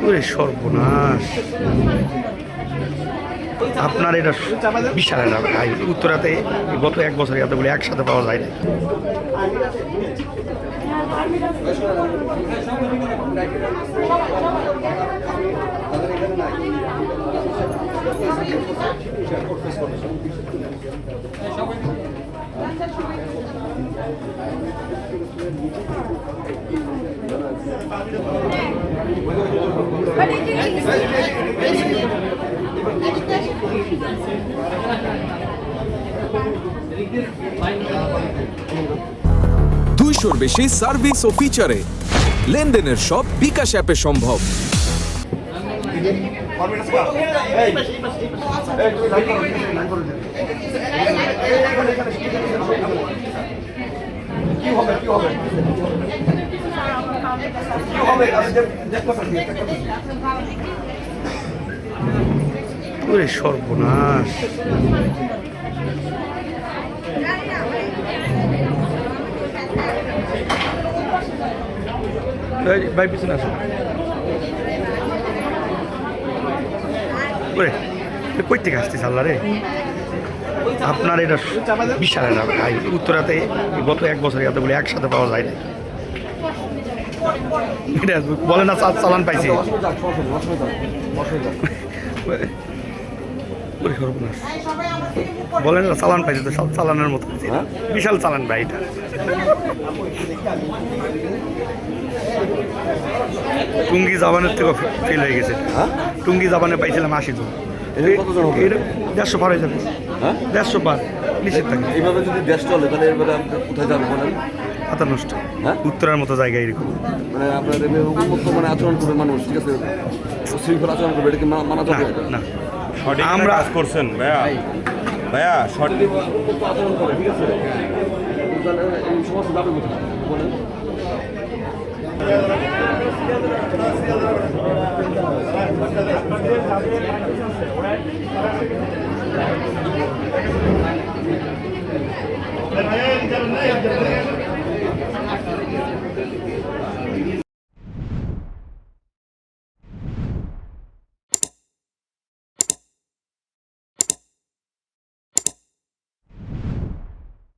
ওরে সর্বনাশ, আপনার এটা বিশাল একটা ভাই। উত্তরাতে গত 1 বছর এতগুলো একসাথে পাওয়া যায় না। দুইশোর বেশি সার্ভিস ও ফিচারে লেনদেনের সব বিকাশ অ্যাপে সম্ভব। ওরে সর্বনাশ, ভাই পিছনে আসো। ওরে কই থেকে আসছিস আল্লাহ রে, আপনার এটা বিশাল একটা ভাই। উত্তরাতে গত 1 বছর এতগুলো একসাথে পাওয়া যায় না। এটা বলে না চালান পাইছি। বলেন না চালান পাইছে, তো সব চালানের মতো বিশাল চালান ভাই এটা। টুঙ্গি জাবানের থেকে ফেল হয়ে গেছে। টুঙ্গি জাবানে পাইছিলাম 80 জন, এটা 150 পার হয়ে যাবে। 150 পার নিশ্চিত থাকে। এইভাবে যদি দেশ চলে তাহলে এবারে কোথায় যাবে বলেন? মাথা নষ্ট। উত্তরের মতো জায়গায় এরকম মানে আপনার উন্মুক্ত মানে আচরণ করবে মানুষ, ঠিক আছে, শৃঙ্খলা আচরণ করবে, এটা কি মানা যাবে না? আমরা কাজ করছেন ভাইয়া, ভাইয়া সঠিক আচরণ করে, ঠিক আছে, এই সমস্ত যাবে কোথায় বলেন? Gracias.